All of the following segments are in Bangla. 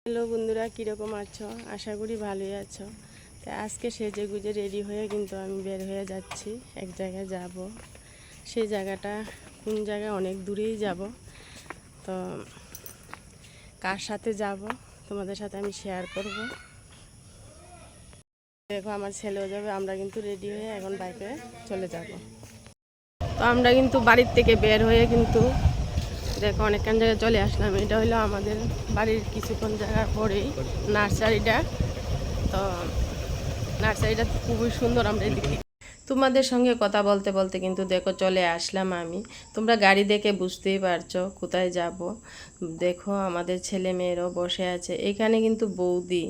হ্যালো বন্ধুরা, কীরকম আছো? আশা করি ভালোই আছো। তো আজকে সেজে গুজে রেডি হয়ে কিন্তু আমি বের হয়ে যাচ্ছি, এক জায়গায় যাব। সেই জায়গাটা কোন জায়গায়, অনেক দূরেই যাব। তো কার সাথে যাব তোমাদের সাথে আমি শেয়ার করব। দেখো আমার ছেলেও যাবে, আমরা কিন্তু রেডি হয়ে এখন বাইকে চলে যাব। তো আমরা কিন্তু বাড়ির থেকে বের হয়ে কিন্তু দেখো অনেকক্ষণ জায়গায় চলে আসলাম। এটা হলো আমাদের বাড়ির কিছুক্ষণ জায়গা পরেই নার্সারিটা। তো নার্সারিটা খুবই সুন্দর। আমরা এদিকে তোমাদের সঙ্গে কথা বলতে বলতে কিন্তু দেখো চলে আসলাম আমি। তোমরা গাড়ি দেখে বুঝতেই পারছো কোথায় যাব। দেখো আমাদের ছেলে মেয়েরাও বসে আছে এখানে, কিন্তু বৌদি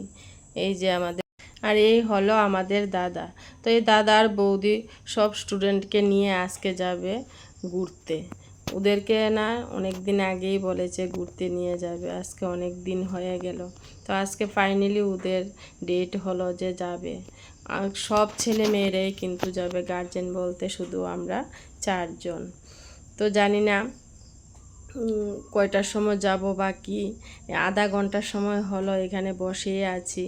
এই যে আমাদের, আর এই হলো আমাদের দাদা। তো এই দাদা আর বৌদি সব স্টুডেন্টকে নিয়ে আজকে যাবে ঘুরতে। ওদেরকে না অনেক দিন আগেই বলেছে ঘুরতে নিয়ে যাবে, আজকে অনেক দিন হয়ে গেল। তো আজকে ফাইনালি ওদের ডেট হলো যে যাবে। আর সব ছেলে মেয়েরাই কিন্তু যাবে, গার্জেন বলতে শুধু আমরা 4 জন। তো জানি না কয়টার সময় যাব বা কি। আধা ঘন্টার সময় হলো এখানে বসেই আছি।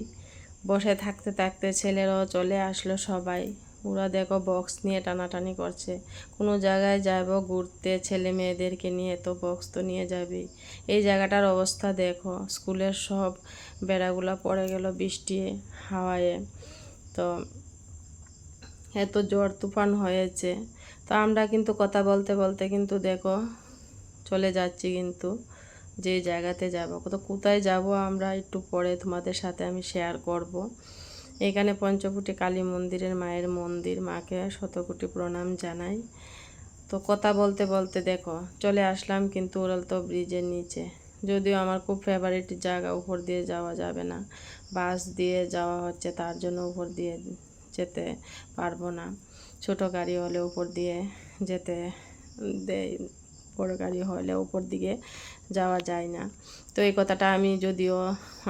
বসে থাকতে থাকতে ছেলেরাও চলে আসলো সবাই। ওরা দেখো বক্স নিয়ে টানাটানি করছে। কোনো জায়গায় যাব ঘুরতে ছেলে মেয়েদেরকে নিয়ে, তো বক্স তো নিয়ে যাবেই। এই জায়গাটার অবস্থা দেখো, স্কুলের সব বেড়াগুলো পড়ে গেল বৃষ্টি হাওয়ায়। তো এত ঝড় তুফান হয়েছে। তো আমরা কিন্তু কথা বলতে বলতে কিন্তু দেখো চলে যাচ্ছি কিন্তু যে জায়গাতে যাব। তো কোথায় যাব আমরা একটু পরে তোমাদের সাথে আমি শেয়ার করব। এখানে পঞ্চবটি কালী মন্দিরের মায়ের মন্দির, মাকে শতকোটি প্রণাম জানাই। তো কথা বলতে বলতে দেখো চলে আসলাম কিন্তু উড়ালতো ব্রিজের নিচে। যদিও আমার খুব ফেভারিট জায়গা, উপর দিয়ে যাওয়া যাবে না, বাস দিয়ে যাওয়া হচ্ছে তার জন্য উপর দিয়ে যেতে পারবো না। ছোট গাড়ি হলে উপর দিয়ে যেতে দেয়, বড় গাড়ি হলে উপর দিকে যাওয়া যায় না। তো এই কথাটা আমি যদিও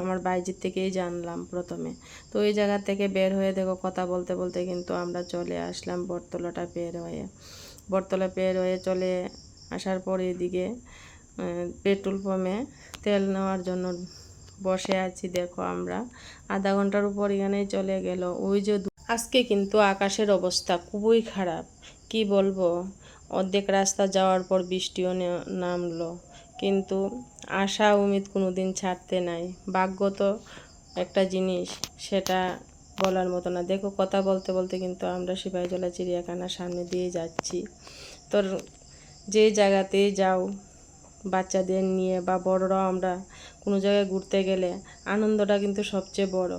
আমার বাইজির থেকেই জানলাম প্রথমে। তো ওই জায়গা থেকে বের হয়ে দেখো কথা বলতে বলতে কিন্তু আমরা চলে আসলাম বটতলাটা বের হয়ে। বটতলা বের হয়ে চলে আসার পর এদিকে পেট্রোল পাম্পে তেল নেওয়ার জন্য বসে আছি। দেখো আমরা আধা ঘন্টার উপর এখানেই চলে গেল। ওই যে আজকে কিন্তু আকাশের অবস্থা খুবই খারাপ, কি বলবো। অর্ধেক রাস্তা যাওয়ার পর বৃষ্টিও নামলো, কিন্তু আশা উমিদ কোনো দিন ছাড়তে নাই। ভাগ্য তো একটা জিনিস, সেটা বলার মতো না। দেখো কথা বলতে বলতে কিন্তু আমরা সিপাহীজলা চিড়িয়াখানার সামনে দিয়ে যাচ্ছি। তোর যে জায়গাতেই যাও বাচ্চাদের নিয়ে বা বড়রাও, আমরা কোনো জায়গায় ঘুরতে গেলে আনন্দটা কিন্তু সবচেয়ে বড়।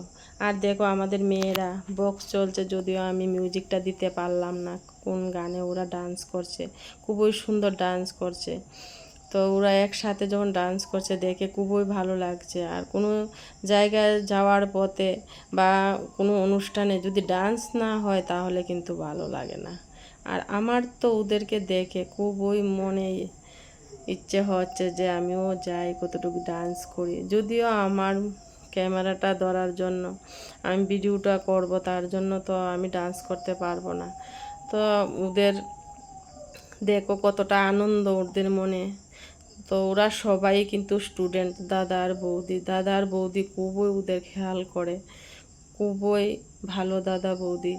আর দেখো আমাদের মেয়েরা বক্স চলছে, যদিও আমি মিউজিকটা দিতে পারলাম না কোন গানে ওরা ডান্স করছে, খুবই সুন্দর ডান্স করছে। তো ওরা একসাথে যখন ডান্স করছে দেখে খুবই ভালো লাগছে। আর কোনো জায়গায় যাওয়ার পথে বা কোনো অনুষ্ঠানে যদি ডান্স না হয় তাহলে কিন্তু ভালো লাগে না। আর আমার তো ওদেরকে দেখে খুবই মনে ইচ্ছে হচ্ছে যে আমিও যাই, কতটুকু ডান্স করি। যদিও আমার ক্যামেরাটা ধরার জন্য, আমি ভিডিওটা করব তার জন্য তো আমি ডান্স করতে পারবো না। তো ওদের দেখো কতটা আনন্দ ওদের মনে। তো ওরা সবাই কিন্তু স্টুডেন্ট, দাদা আর বৌদি খুবই ওদের খেয়াল করে, খুবই ভালো দাদা বৌদি।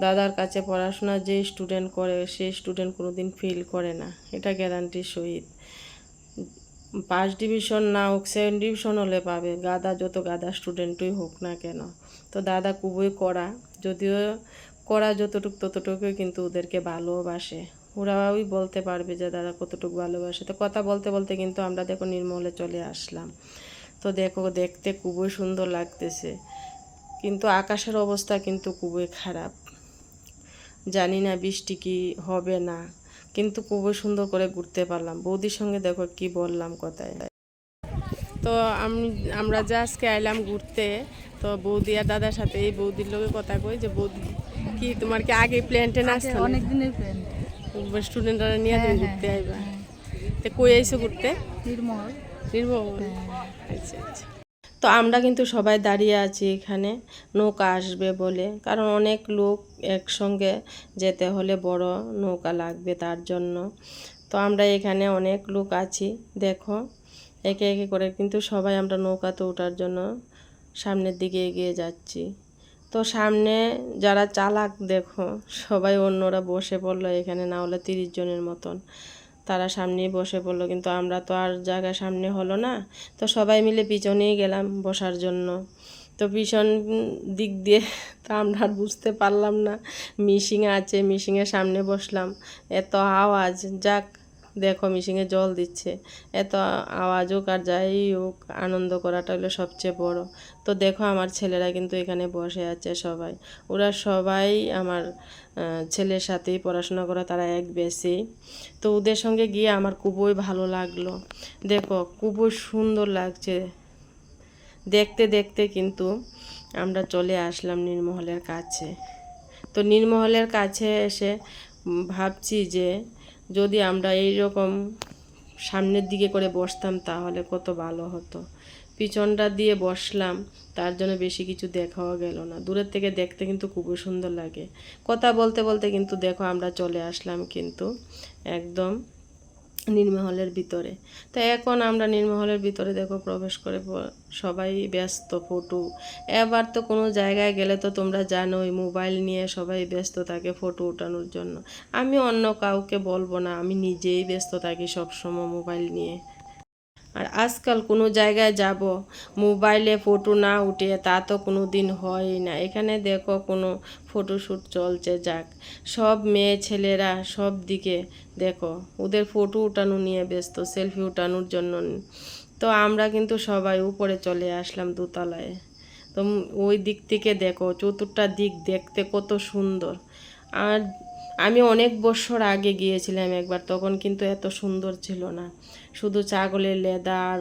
দাদার কাছে পড়াশোনা যে স্টুডেন্ট করে সেই স্টুডেন্ট কোনো দিন ফেল করে না, এটা গ্যারান্টির সহিত। ফার্স্ট ডিভিশন না হোক, সেকেন্ড ডিভিশন হলে পাবে, যত গাদা স্টুডেন্টই হোক না কেন। তো দাদা খুবই কড়া, যদিও কড়া যতটুকু ততটুকুই কিন্তু ওদেরকে ভালোবাসে। ওরাই বলতে পারবে যে দাদা কতটুকু ভালোবাসে। তো কথা বলতে বলতে কিন্তু আমরা দেখো নির্মলে চলে আসলাম। তো দেখো দেখতে খুবই সুন্দর লাগতেছে, কিন্তু আকাশের অবস্থা কিন্তু খুবই খারাপ। জানি না বৃষ্টি কি হবে না, কিন্তু খুবই সুন্দর করে ঘুরতে পারলাম। বৌদির সঙ্গে দেখো কি বললাম কথায়। তো আমরা যে আজকে আইলাম ঘুরতে, তো বৌদি আর দাদার সাথে এই বৌদির লোকে কথা কই যে বৌদি কি তোমার কি আগে প্ল্যান টেন আসতো? অনেক দিনের প্ল্যান। স্টুডেন্টরা নিয়ে তুমি ঘুরতে আইবা। তো কই আইছো ঘুরতে? নির্মল। নির্মল, আচ্ছা আচ্ছা। তো আমরা কিন্তু সবাই দাঁড়িয়ে আছি এখানে, নৌকা আসবে বলে, কারণ অনেক লোক একসঙ্গে যেতে হলে বড় নৌকা লাগবে তার জন্য। তো আমরা এখানে অনেক লোক আছি। দেখো একে একে করে কিন্তু সবাই আমরা নৌকাতে ওঠার জন্য সামনের দিকে এগিয়ে যাচ্ছি। তো সামনে যারা চালাক দেখো সবাই অন্যরা বসে পড়লো এখানে, না হলে 30 জনের মতন তারা সামনেই বসে পড়লো, কিন্তু আমরা তো আর জায়গা সামনে হলো না, তো সবাই মিলে পিছনেই গেলাম বসার জন্য। তো পিছন দিক দিয়ে তো আমরা আর বুঝতে পারলাম না মিশিং আছে, মিশিংয়ের সামনে বসলাম। এত আওয়াজ, যাক দেখো মিশিংয়ে জল দিচ্ছে, এত আওয়াজ হোক আর যাই হোক আনন্দ করাটা হলো সবচেয়ে বড়। তো দেখো আমার ছেলেরা কিন্তু এখানে বসে আছে সবাই, ওরা সবাই আমার ছেলের সাথেই পড়াশোনা করে, তারা এক বেশি। তো ওদের সঙ্গে গিয়ে আমার খুবই ভালো লাগলো। দেখো খুবই সুন্দর লাগছে দেখতে দেখতে, কিন্তু আমরা চলে আসলাম নীরমহলের কাছে। তো নীরমহলের কাছে এসে ভাবছি যে যদি আমরা এই রকম সামনের দিকে করে বসতাম তাহলে কত ভালো হতো। পিছনটা দিয়ে বসলাম, তার জন্য বেশি কিছু দেখাও গেল না, দূরের থেকে দেখতে কিন্তু খুবই সুন্দর লাগে। কথা বলতে বলতে কিন্তু দেখো আমরা চলে আসলাম কিন্তু একদম নীরমহলের ভিতরে। তো এখন আমরা নীরমহলের ভিতরে দেখো প্রবেশ করে সবাই ব্যস্ত ফটো। এবার তো কোনো জায়গায় গেলে তো তোমরা জানোই মোবাইল নিয়ে সবাই ব্যস্ত থাকে ফটো ওঠানোর জন্য। আমি অন্য কাউকে বলবো না, আমি নিজেই ব্যস্ত থাকি সবসময় মোবাইল নিয়ে। আর আজকাল কোনো জায়গায় যাব মোবাইলে ফটো না উঠিয়ে তা তো কোনো দিন হয়ই না। এখানে দেখো কোনো ফটোশ্যুট চলছে, যাক সব মেয়ে ছেলেরা সব দিকে দেখো ওদের ফটো উঠানো নিয়ে ব্যস্ত, সেলফি উঠানোর জন্য। তো আমরা কিন্তু সবাই উপরে চলে আসলাম দোতলায়। তো ওই দিক থেকে দেখো চতুর্থটা দিক দেখতে কত সুন্দর। আর আমি অনেক বছর আগে গিয়েছিলাম একবার, তখন কিন্তু এত সুন্দর ছিল না, শুধু ছাগলের লেদার,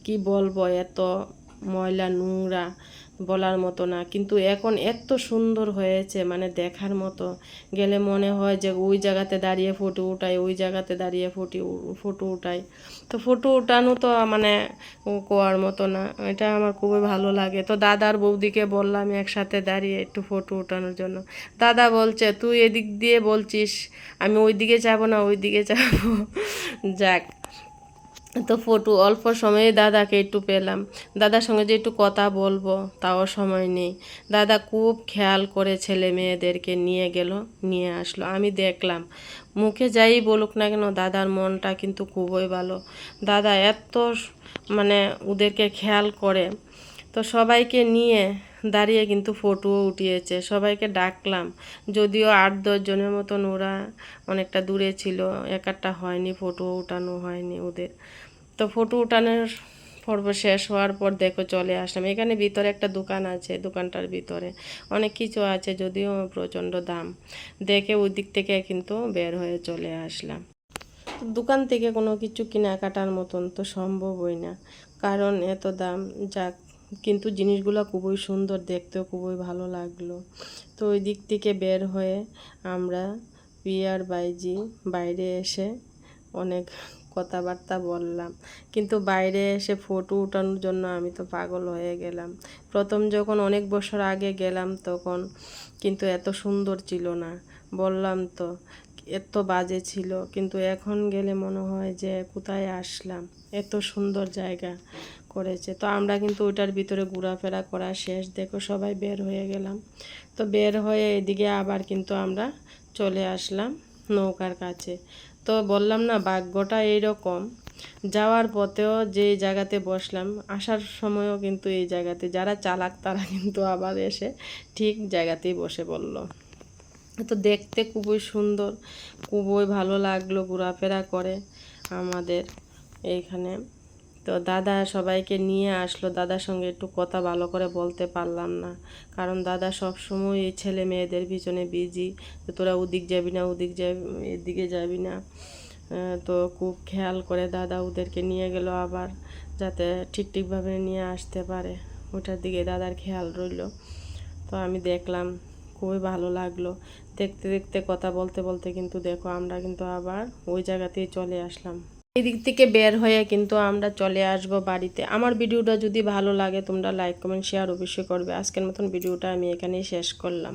কি বলবো এত ময়লা নোংরা বলার মতো না। কিন্তু এখন এত সুন্দর হয়েছে, মানে দেখার মতো, গেলে মনে হয় যে ওই জায়গাতে দাঁড়িয়ে ফটো উঠাই, ওই জায়গাতে দাঁড়িয়ে ফটো উঠাই। তো ফটো উঠানো তো মানে কোয়ার মতো না, এটা আমার খুবই ভালো লাগে। তো দাদার বৌদিকে বললাম একসাথে দাঁড়িয়ে একটু ফটো উঠানোর জন্য। দাদা বলছে তুই এদিক দিয়ে বলছিস, আমি ওই দিকে যাবো না ওই দিকে যাবো। যাক, তো ফটো অল্প সময়ে দাদাকে একটু পেলাম, দাদার সঙ্গে যে একটু কথা বলবো তাও সময় নেই। দাদা খুব খেয়াল করে ছেলে মেয়েদেরকে নিয়ে গেল, নিয়ে আসলো। আমি দেখলাম মুখে যাই বলুক না কেন দাদার মনটা কিন্তু খুবই ভালো। দাদা এত মানে ওদেরকে খেয়াল করে। তো সবাইকে নিয়ে দাঁড়িয়ে কিন্তু ফটোও উঠিয়েছে, সবাইকে ডাকলাম, যদিও 8-10 জনের মতন, ওরা অনেকটা দূরে ছিল, একটা হয়নি, ফটো উঠানো হয়নি ওদের। তো ফটো উঠানোর পর্ব শেষ হওয়ার পর দেখো চলে আসলাম এখানে ভিতরে একটা দোকান আছে, দোকানটার ভিতরে অনেক কিছু আছে, যদিও প্রচণ্ড দাম। দেখে ওই দিক থেকে কিন্তু বের হয়ে চলে আসলাম। দোকান থেকে কোনো কিছু কেনাকাটার মতন তো সম্ভবই না, কারণ এত দাম। যাক, কিন্তু জিনিসগুলো খুবই সুন্দর, দেখতেও খুবই ভালো লাগলো। তো ওই দিক থেকে বের হয়ে আমরা পিয়ার বাইজি বাইরে এসে অনেক কথাবার্তা বললাম, কিন্তু বাইরে এসে ফটো ওঠানোর জন্য আমি তো পাগল হয়ে গেলাম। প্রথম যখন অনেক বছর আগে গেলাম তখন কিন্তু এত সুন্দর ছিল না, বললাম তো এত বাজে ছিল, কিন্তু এখন গেলে মনে হয় যে কোথায় আসলাম, এত সুন্দর জায়গা করেছে। তো আমরা কিন্তু ওইটার ভিতরে ঘোরাফেরা করা শেষ, দেখো সবাই বের হয়ে গেলাম। তো বের হয়ে এদিকে আবার কিন্তু আমরা চলে আসলাম নৌকার কাছে। তো বললাম না ভাগ্যটা এইরকম, যাওয়ার পথেও যেই জায়গাতে বসলাম আসার সময়ও কিন্তু এই জায়গাতে, যারা চালাক তারা কিন্তু আবার এসে ঠিক জায়গাতেই বসে পড়ল। তো দেখতে খুবই সুন্দর, খুবই ভালো লাগলো ঘোরাফেরা করে আমাদের এইখানে। তো দাদা সবাইকে নিয়ে আসলো, দাদার সঙ্গে একটু কথা ভালো করে বলতে পারলাম না, কারণ দাদা সবসময় এই ছেলে মেয়েদের পিছনে বিজি, তো তোরা ওদিক যাবি না, ওদিক যাবি, এদিকে যাবি না। তো খুব খেয়াল করে দাদা ওদেরকে নিয়ে গেল আবার, যাতে ঠিকভাবে নিয়ে আসতে পারে, ওটার দিকে দাদার খেয়াল রইল। তো আমি দেখলাম, খুবই ভালো লাগলো। দেখতে দেখতে কথা বলতে বলতে কিন্তু দেখো আমরা কিন্তু আবার ওই জায়গাতেই চলে আসলাম। এই দিক থেকে বের হয়ে কিন্তু আমরা চলে আসব বাড়িতে। আমার ভিডিওটা যদি ভালো লাগে তোমরা লাইক কমেন্ট শেয়ার অবশ্যই করবে। আজকের মতন ভিডিওটা আমি এখানেই শেষ করলাম।